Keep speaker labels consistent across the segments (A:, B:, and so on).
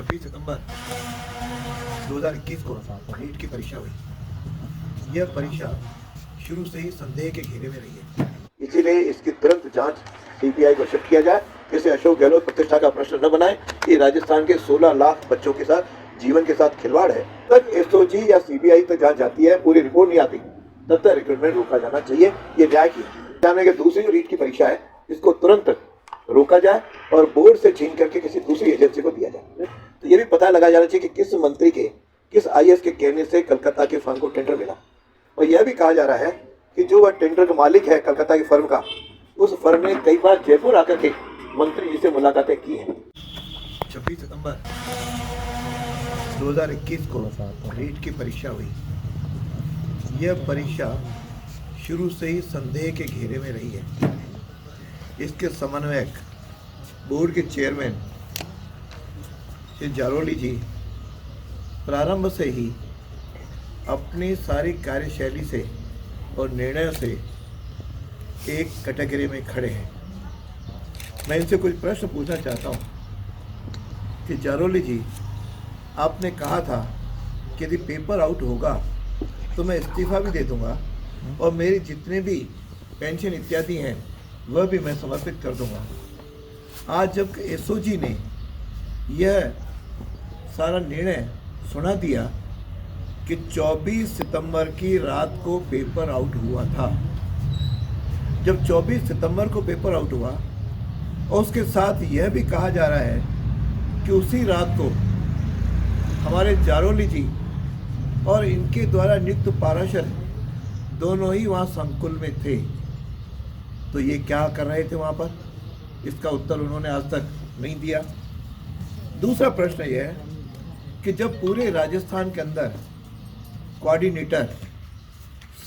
A: 26 सितंबर 2021 को नीट की परीक्षा हुई। यह परीक्षा शुरू से ही संदेह के घेरे में रही है, इसीलिए इसकी तुरंत जांच सीबीआई को शिफ्ट किया जाए। इसे अशोक गहलोत प्रतिष्ठा का प्रश्न न बनाए कि राजस्थान के 16 लाख बच्चों के साथ जीवन के साथ खिलवाड़ है। तक एसओजी या सीबीआई तक जहाँ जाती है, पूरी रिपोर्ट नहीं आती, तब तक रिक्रूटमेंट रोका जाना चाहिए। ये न्याय की जानने के दूसरी जो नीट की परीक्षा है, इसको तुरंत रोका जाए और बोर्ड से छीन करके किसी दूसरी एजेंसी को दिया जाए। तो ये भी पता लगाया जाना चाहिए कि किस मंत्री के, किस आईएएस के कहने से कलकत्ता के फर्म को टेंडर मिला। और यह भी कहा जा रहा है कि जो वह टेंडर का मालिक है कलकत्ता की फर्म का, उस फर्म ने कई बार जयपुर आकर के मंत्री जी से मुलाकातें की हैं। 26 सितंबर 2021 को नीट की परीक्षा हुई। यह परीक्षा शुरू से ही संदेह के घेरे में रही है। इसके समन्वयक बोर्ड के चेयरमैन श्री जारोली जी प्रारंभ से ही अपनी सारी कार्यशैली से और निर्णयों से एक कैटेगरी में खड़े हैं। मैं इनसे कुछ प्रश्न पूछना चाहता हूं कि जारोली जी, आपने कहा था कि यदि पेपर आउट होगा तो मैं इस्तीफा भी दे दूंगा और मेरी जितने भी पेंशन इत्यादि हैं वह भी मैं समर्पित कर दूंगा। आज जब एसओजी ने यह सारा निर्णय सुना दिया कि 24 सितंबर की रात को पेपर आउट हुआ था, जब 24 सितंबर को पेपर आउट हुआ और उसके साथ यह भी कहा जा रहा है कि उसी रात को हमारे जारोली जी और इनके द्वारा नियुक्त पाराशर दोनों ही वहाँ संकुल में थे, तो ये क्या कर रहे थे वहाँ पर? इसका उत्तर उन्होंने आज तक नहीं दिया। दूसरा प्रश्न यह है कि जब पूरे राजस्थान के अंदर कोऑर्डिनेटर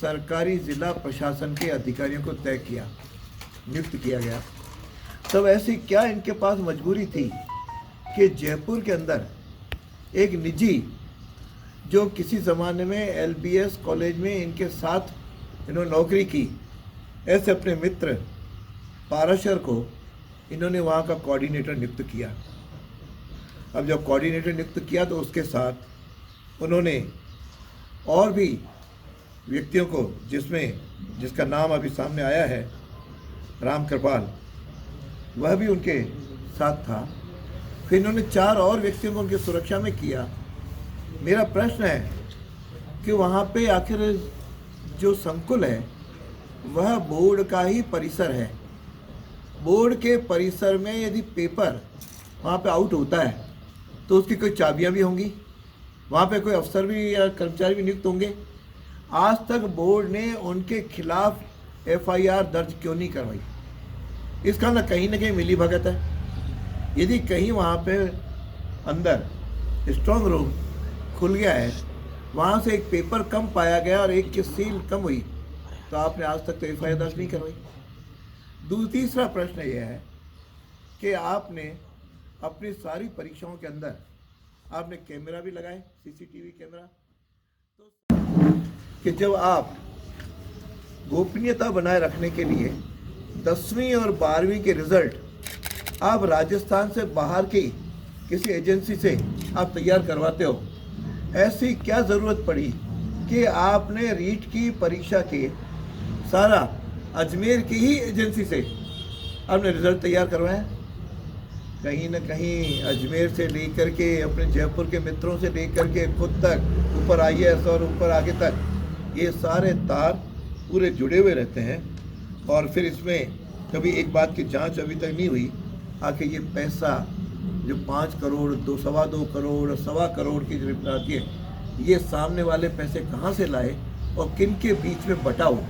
A: सरकारी जिला प्रशासन के अधिकारियों को तय किया, नियुक्त किया गया, तब ऐसी क्या इनके पास मजबूरी थी कि जयपुर के अंदर एक निजी, जो किसी ज़माने में एलबीएस कॉलेज में इनके साथ इन्होंने नौकरी की, ऐसे अपने मित्र पाराशर को इन्होंने वहाँ का कोऑर्डिनेटर नियुक्त किया। अब जब कोऑर्डिनेटर नियुक्त किया तो उसके साथ उन्होंने और भी व्यक्तियों को, जिसका नाम अभी सामने आया है, राम कृपाल, वह भी उनके साथ था। फिर इन्होंने 4 और व्यक्तियों को उनकी सुरक्षा में किया। मेरा प्रश्न है कि वहाँ पे आखिर जो संकुल है वह बोर्ड का ही परिसर है। बोर्ड के परिसर में यदि पेपर वहाँ पे आउट होता है तो उसकी कोई चाबियाँ भी होंगी, वहाँ पे कोई अफसर भी या कर्मचारी भी नियुक्त होंगे। आज तक बोर्ड ने उनके खिलाफ एफआईआर दर्ज क्यों नहीं करवाई? इसका ना कहीं मिली भगत है। यदि कहीं वहाँ पे अंदर स्ट्रॉन्ग रूम खुल गया है, वहाँ से एक पेपर कम पाया गया और एक की सील कम हुई, तो आपने आज तक तो एफआईआर दर्ज नहीं करवाई। तीसरा प्रश्न यह है कि आपने अपनी सारी परीक्षाओं के अंदर आपने कैमरा भी लगाए, सीसीटीवी कैमरा, तो कि जब आप गोपनीयता बनाए रखने के लिए 10वीं और 12वीं के रिजल्ट आप राजस्थान से बाहर की किसी एजेंसी से आप तैयार करवाते हो, ऐसी क्या ज़रूरत पड़ी कि आपने रीट की परीक्षा के सारा अजमेर की ही एजेंसी से आपने रिजल्ट तैयार करवाया? कहीं ना कहीं अजमेर से लेकर के अपने जयपुर के मित्रों से लेकर के खुद तक, ऊपर आईएएस और ऊपर आगे तक, ये सारे तार पूरे जुड़े हुए रहते हैं। और फिर इसमें कभी एक बात की जांच अभी तक नहीं हुई, आखिर ये पैसा जो 5 करोड़, 2.25 करोड़, 1.25 करोड़ की जो आती है, ये सामने वाले पैसे कहाँ से लाए और किन के बीच में बटा हो,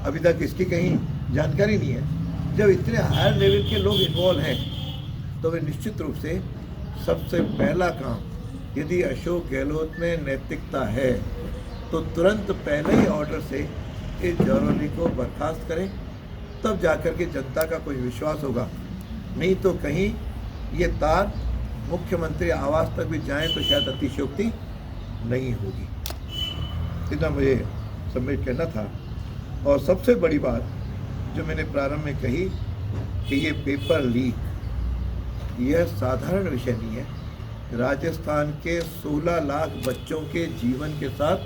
A: अभी तक इसकी कहीं जानकारी नहीं है। जब इतने हायर लेवल के लोग इन्वॉल्व हैं तो वे निश्चित रूप से सबसे पहला काम, यदि अशोक गहलोत में नैतिकता है तो तुरंत पहले ही ऑर्डर से इस जारोली को बर्खास्त करें, तब जाकर के जनता का कोई विश्वास होगा। नहीं तो कहीं ये तार मुख्यमंत्री आवास तक भी जाएं तो शायद अतिशयोक्ति नहीं होगी। इतना मुझे सबमिट करना था। और सबसे बड़ी बात जो मैंने प्रारंभ में कही कि ये पेपर लीक यह साधारण विषय नहीं है। राजस्थान के 16 लाख बच्चों के जीवन के साथ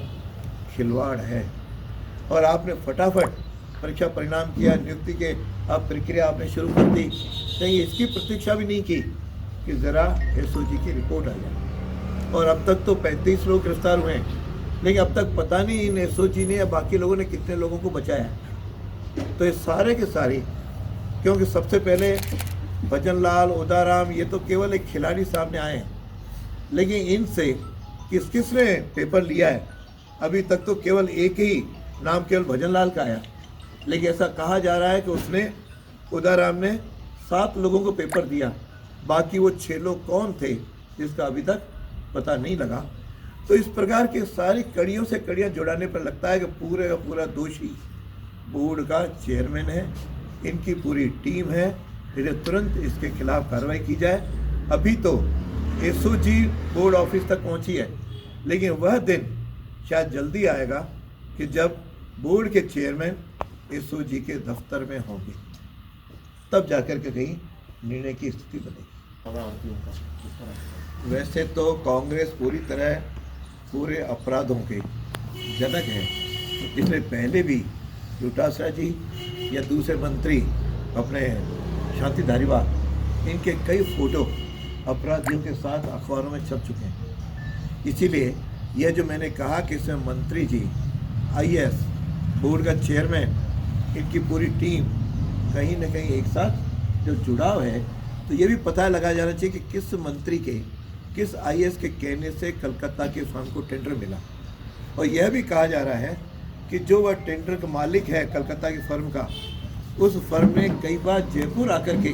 A: खिलवाड़ है। और आपने फटाफट परीक्षा परिणाम किया, नियुक्ति के अब प्रक्रिया आपने शुरू कर दी, कहीं इसकी प्रतीक्षा भी नहीं की कि ज़रा एसओजी की रिपोर्ट आ जाए। और अब तक तो 35 लोग गिरफ्तार हुए हैं, लेकिन अब तक पता नहीं इन एसओजी ने या बाकी लोगों ने कितने लोगों को बचाया। तो ये सारे के सारे, क्योंकि सबसे पहले भजन लाल, उदाराम, ये तो केवल एक खिलाड़ी सामने आए हैं, लेकिन इनसे किसने पेपर लिया है अभी तक तो केवल एक ही नाम केवल भजन लाल का आया। लेकिन ऐसा कहा जा रहा है कि उसने, उदाराम ने 7 लोगों को पेपर दिया, बाकी वो 6 लोग कौन थे जिसका अभी तक पता नहीं लगा। तो इस प्रकार की सारी कड़ियों से कड़ियाँ जुड़ाने पर लगता है कि पूरे का पूरा दोषी बोर्ड का चेयरमैन है, इनकी पूरी टीम है। इन्हें तुरंत इसके खिलाफ कार्रवाई की जाए। अभी तो एसओजी बोर्ड ऑफिस तक पहुंची है, लेकिन वह दिन शायद जल्दी आएगा कि जब बोर्ड के चेयरमैन एसओजी के दफ्तर में होंगे, तब जाकर के कहीं निर्णय की स्थिति बनेगी। वैसे तो कांग्रेस पूरी तरह पूरे अपराधों के जनक है। इसलिए पहले भी डोटासरा जी या दूसरे मंत्री अपने शांति धारीवाल, इनके कई फोटो अपराधियों के साथ अखबारों में छप चुके हैं। इसीलिए यह जो मैंने कहा कि इसमें मंत्री जी, आईएएस, बोर्ड का चेयरमैन, इनकी पूरी टीम कहीं ना कहीं एक साथ जो जुड़ाव है, तो ये भी पता लगाया जाना चाहिए कि किस मंत्री के, किस आईएएस के कहने से कलकत्ता के फर्म को टेंडर मिला। और यह भी कहा जा रहा है कि जो वह टेंडर का मालिक है कलकत्ता की फर्म का, उस फर्म ने कई बार जयपुर आकर के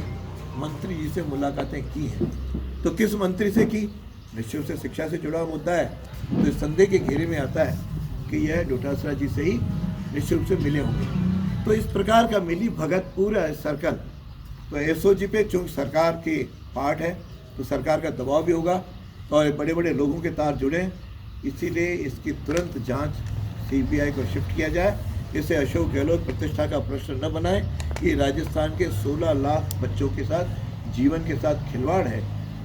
A: मंत्री जी से मुलाकातें की हैं। तो किस मंत्री से की? निश्चित रूप से शिक्षा से जुड़ा मुद्दा है, तो इस संदेह के घेरे में आता है कि यह डोटासरा जी से ही निश्चित रूप से मिले होंगे। तो इस प्रकार का मिली भगत पूरा सर्कल, तो एसओजी पे चूँकि सरकार के पार्ट है तो सरकार का दबाव भी होगा और बड़े बड़े लोगों के तार जुड़े, इसीलिए इसकी तुरंत जांच सीबीआई को शिफ्ट किया जाए। इससे अशोक गहलोत प्रतिष्ठा का प्रश्न न बनाए कि राजस्थान के 16 लाख बच्चों के साथ, जीवन के साथ खिलवाड़ है।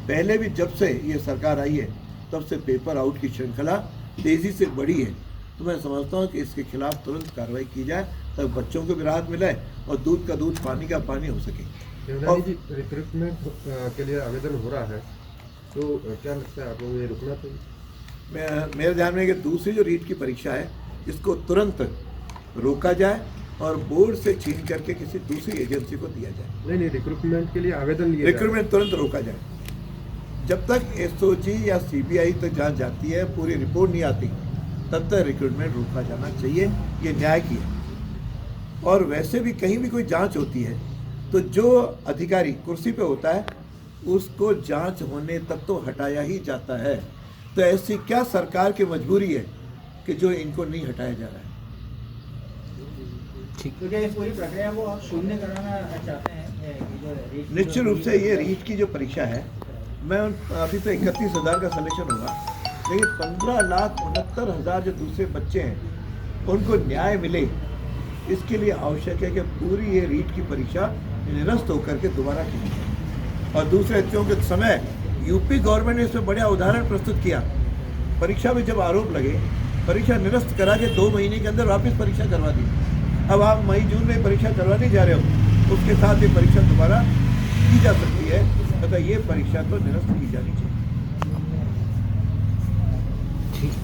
A: पहले भी जब से ये सरकार आई है तब से पेपर आउट की श्रृंखला तेज़ी से बढ़ी है। तो मैं समझता हूँ कि इसके खिलाफ तुरंत कार्रवाई की जाए, तब बच्चों को भी राहत मिले और दूध का दूध, पानी का पानी हो सके।
B: रिक्रूटमेंट के लिए आवेदन हो रहा है, तो क्या लगता है आपको ये रुकना चाहिए?
A: मेरे ध्यान में कि दूसरी जो रीट की परीक्षा है, इसको तुरंत रोका जाए और बोर्ड से छीन करके किसी दूसरी एजेंसी को दिया जाए।
B: नहीं, रिक्रूटमेंट के लिए आवेदन लिया,
A: रिक्रूटमेंट तुरंत रोका जाए। जब तक एसओजी या सीबीआई तक जांच जाती है, पूरी रिपोर्ट नहीं आती, तब तक रिक्रूटमेंट रोका जाना चाहिए। ये न्याय की है। और वैसे भी कहीं भी कोई जांच होती है तो जो अधिकारी कुर्सी पे होता है उसको जांच होने तक तो हटाया ही जाता है। तो ऐसी क्या सरकार की मजबूरी है कि जो इनको नहीं हटाया जा रहा है?
C: तो क्या इस पूरी प्रक्रिया को आप शून्य कराना चाहते हैं?
A: निश्चित रूप से ये रीट की जो परीक्षा है, मैं अभी तो 31,000 का सिलेक्शन होगा, लेकिन 15,69,000 जो दूसरे बच्चे हैं उनको न्याय मिले, इसके लिए आवश्यक है कि पूरी ये रीट की परीक्षा निरस्त होकर के दोबारा की जाए। और दूसरे क्योंकि समय यूपी गवर्नमेंट ने इसमें बढ़िया उदाहरण प्रस्तुत किया। परीक्षा में जब आरोप लगे, परीक्षा निरस्त करा के 2 महीने के अंदर वापस परीक्षा करवा दी। अब आप मई जून में परीक्षा करवाने जा रहे हो, उसके साथ ये परीक्षा दोबारा की जा सकती है, तथा ये परीक्षा तो निरस्त की जानी चाहिए।
C: ठीक।